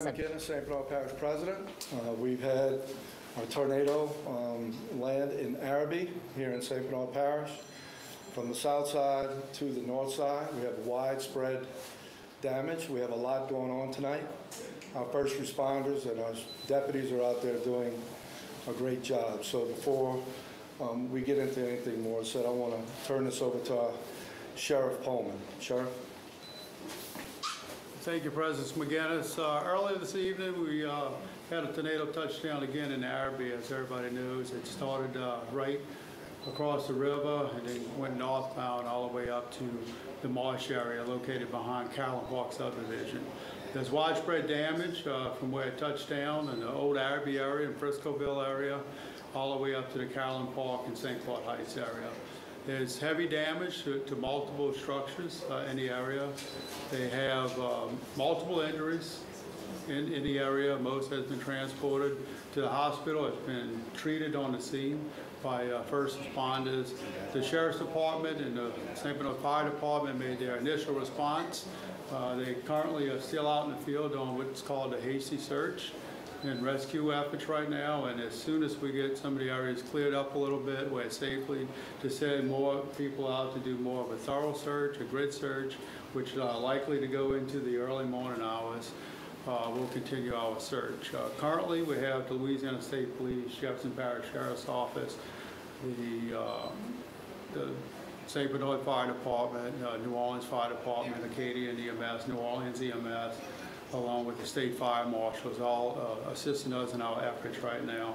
McGinnis, St. Bernard Parish President. We've had a tornado land in Arabi here in St. Bernard Parish. From the south side to the north side, we have widespread damage. We have a lot going on tonight. Our first responders and our deputies are out there doing a great job. So before we get into anything more said, I want to turn this over to our Sheriff Pullman. Sheriff? Thank you, President McGinnis. Earlier this evening, we had a tornado touchdown again in Arabi. As everybody knows, it started right across the river and then went northbound all the way up to the marsh area located behind Carolyn Park subdivision. There's widespread damage from where it touched down in the old Arabi area and Friscoville area all the way up to the Carolyn Park and St. Clair Heights area. There's heavy damage to multiple structures in the area. They have multiple injuries in the area. Most has been transported to the hospital. It's been treated on the scene by first responders. The Sheriff's Department and the St. Bernard Fire Department made their initial response. They currently are still out in the field doing what's called a hasty search and rescue efforts right now, and as soon as we get some of the areas cleared up a little bit where it's safely, to send more people out to do more of a thorough search, a grid search, which are likely to go into the early morning hours. We'll continue our search. Currently, we have the Louisiana State Police, Jefferson Parish Sheriff's Office, the St. Bernard Fire Department, New Orleans Fire Department, Acadian EMS, New Orleans EMS, along with the state fire marshals, all assisting us in our efforts right now.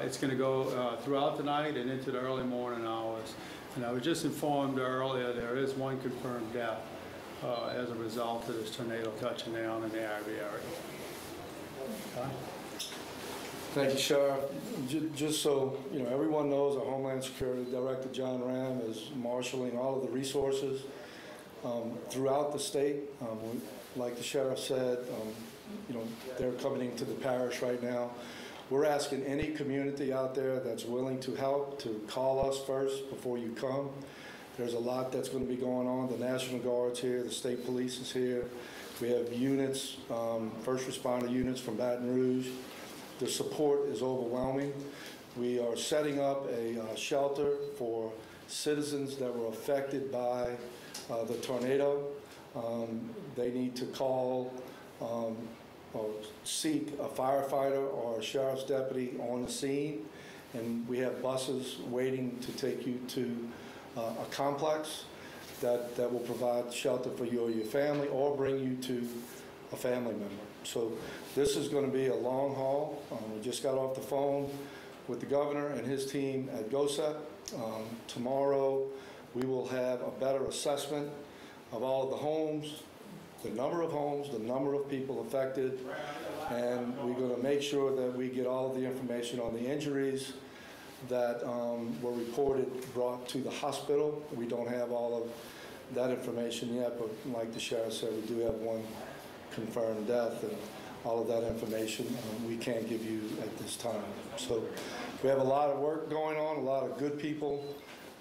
It's going to go throughout the night and into the early morning hours. And I was just informed earlier there is one confirmed death as a result of this tornado touching down in the Arabi area. Thank you, Sheriff. Just so you know, everyone knows our Homeland Security Director, John Ram, is marshaling all of the resources throughout the state. Like the sheriff said, they're coming into the parish right now. We're asking any community out there that's willing to help to call us first before you come. There's a lot that's going to be going on. The National Guard's here, the state police is here. We have units, first responder units from Baton Rouge. The support is overwhelming. We are setting up a shelter for citizens that were affected by the tornado. They need to call or seek a firefighter or a sheriff's deputy on the scene, and we have buses waiting to take you to a complex that will provide shelter for you or your family, or bring you to a family member. So this is going to be a long haul. We just got off the phone with the governor and his team at GOSEP. Tomorrow we will have a better assessment of all of the homes, the number of homes, the number of people affected, and we're going to make sure that we get all of the information on the injuries that were reported, brought to the hospital. We don't have all of that information yet, but like the sheriff said, we do have one confirmed death, and all of that information we can't give you at this time. So we have a lot of work going on, a lot of good people,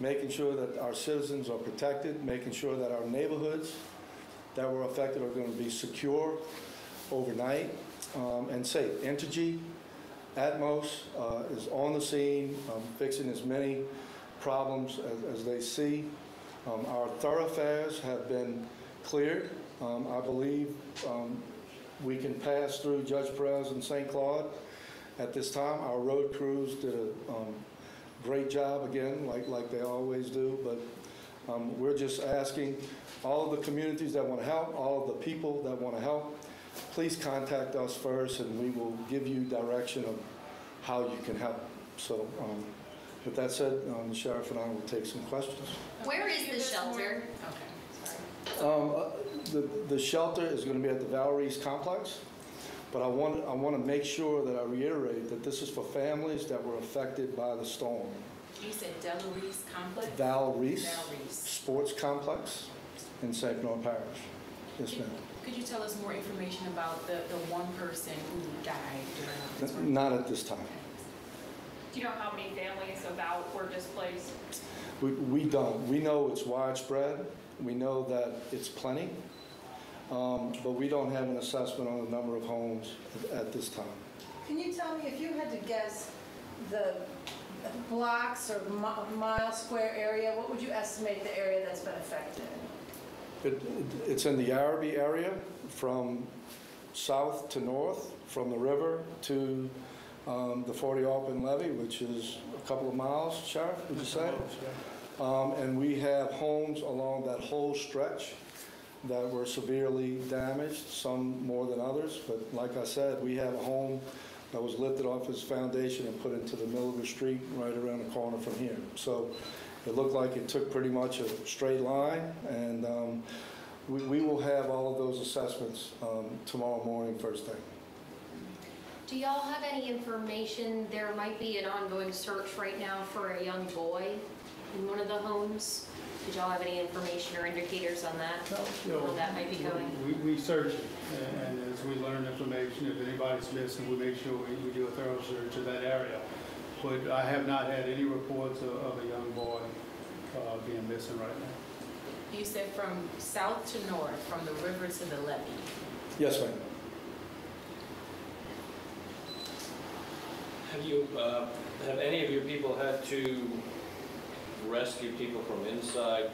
making sure that our citizens are protected, making sure that our neighborhoods that were affected are going to be secure overnight and safe. Entergy, Atmos is on the scene, fixing as many problems as they see. Our thoroughfares have been cleared. I believe we can pass through Judge Perez and St. Claude at this time. Our road crews did a great job again, like they always do, but we're just asking all of the communities that want to help, all of the people that want to help, please contact us first, and we will give you direction of how you can help. So with that said, the sheriff and I will take some questions. Where is the shelter? Okay, sorry. The shelter is going to be at the Valeries complex, but I want to make sure that I reiterate that this is for families that were affected by the storm. You said Valeries complex? Valeries Sports Complex in St. Bernard Parish. Yes, ma'am. Could you tell us more information about the one person who died during this? Not at this time. Do you know how many families about were displaced? We don't. We know it's widespread. We know that it's plenty. but we don't have an assessment on the number of homes at this time. Can you tell me, if you had to guess the blocks or mile square area, what would you estimate the area that's been affected? It's in the Arabi area, from south to north, from the river to the 40 Alpin levee, which is a couple of miles, Sheriff, would you say? And we have homes along that whole stretch that were severely damaged, some more than others. But like I said, we have a home that was lifted off its foundation and put into the middle of the street right around the corner from here. So it looked like it took pretty much a straight line, and we will have all of those assessments tomorrow morning, first thing. Do y'all have any information? There might be an ongoing search right now for a young boy in one of the homes. Did y'all have any information or indicators on that? How that might be going? We search it, and as we learn information, if anybody's missing, we make sure we do a thorough search of that area. But I have not had any reports of a young boy being missing right now. You said from south to north, from the river to the levee. Yes, ma'am. Have any of your people had to rescue people from inside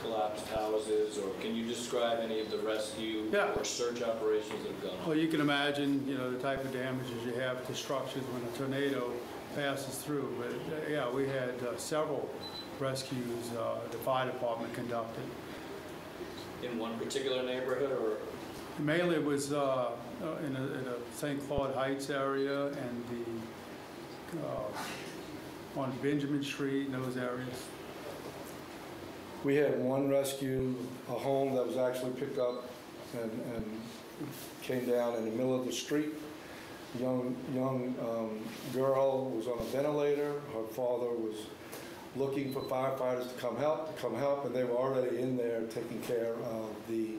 collapsed houses, or can you describe any of the rescue or search operations that have gone on? Well, you can imagine, the type of damages you have to structures when a tornado passes through. But yeah, we had several rescues the fire department conducted. In one particular neighborhood, or? Mainly it was in a St. Claude Heights area and on Benjamin Street and those areas. We had one rescue, a home that was actually picked up and came down in the middle of the street. Young girl was on a ventilator. Her father was looking for firefighters to come help, and they were already in there taking care of the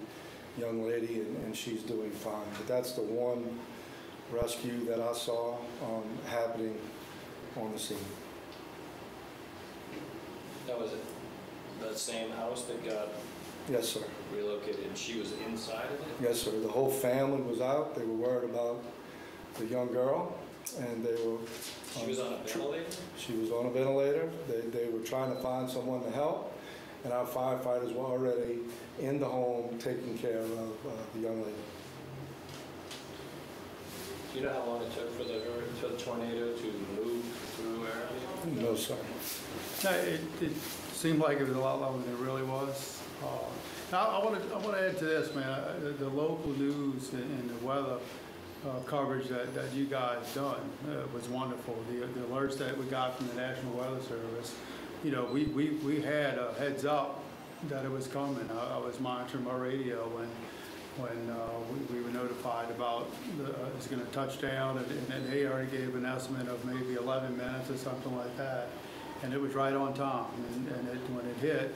young lady, and she's doing fine. But that's the one rescue that I saw happening on the scene. That was it. That same house that got Yes, sir. relocated, and she was inside of it? Yes, sir. The whole family was out. They were worried about the young girl, and they were... She was on a ventilator? She was on a ventilator. They were trying to find someone to help, and our firefighters were already in the home taking care of the young lady. Do you know how long it took for the tornado to move through Arabi? No, sir. No, it seemed like it was a lot longer than it really was. I want to add to this, man. The local news and the weather coverage that you guys done was wonderful. The alerts that we got from the National Weather Service, we had a heads up that it was coming. I was monitoring my radio when we were notified about it's going to touch down, and they already gave an estimate of maybe 11 minutes or something like that, and it was right on time. And when it hit,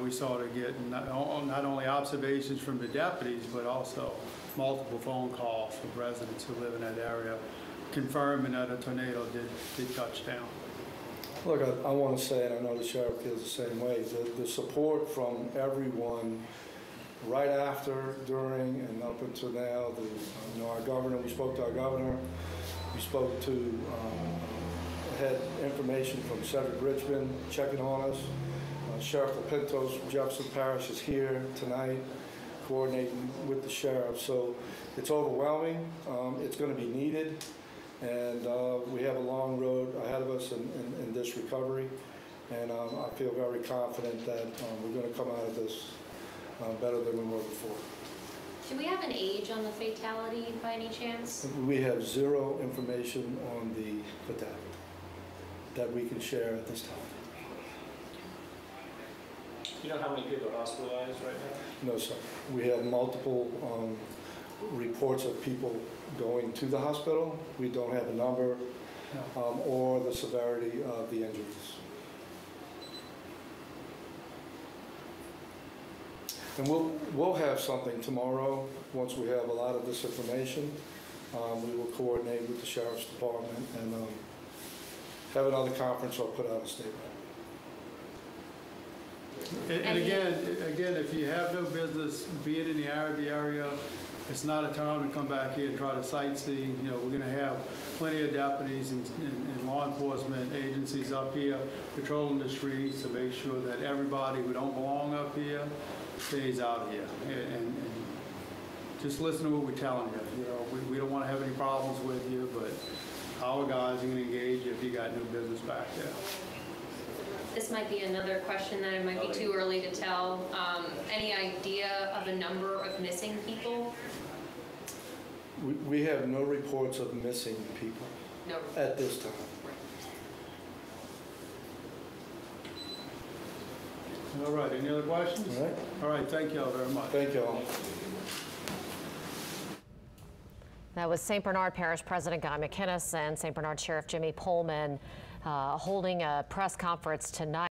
we started getting not only observations from the deputies, but also multiple phone calls from residents who live in that area, confirming that a tornado did touch down. Look, I want to say, and I know the sheriff feels the same way, the support from everyone right after, during, and up until now. Our governor, we spoke to our governor. We spoke to, had information from Cedric Richmond checking on us. Sheriff LaPintos from Jefferson Parish is here tonight, coordinating with the sheriff. So it's overwhelming. It's going to be needed. And we have a long road ahead of us in this recovery. And I feel very confident that we're going to come out of this better than we were before. Do we have an age on the fatality by any chance? We have zero information on the fatality that we can share at this time. Do you know how many people are hospitalized right now? No, sir. We have multiple reports of people going to the hospital. We don't have a number or the severity of the injuries. And we'll have something tomorrow once we have a lot of this information. We will coordinate with the Sheriff's Department and have another conference or put out a statement. And again, if you have no business being in the IRB area, it's not a time to come back here and try to sightsee. You know, we're going to have plenty of deputies and law enforcement agencies up here patrolling the streets to make sure that everybody who don't belong up here stays out of here. And just listen to what we're telling you. You know, we don't want to have any problems with you, but our guys are going to engage you if you got no business back there. This might be another question that it might be too early to tell. Any idea of a number of missing people? We have no reports of missing people No. at this time. All right, any other questions? All right. All right, thank you all very much. Thank you all. That was St. Bernard Parish President Guy McInnes and St. Bernard Sheriff Jimmy Pullman holding a press conference tonight.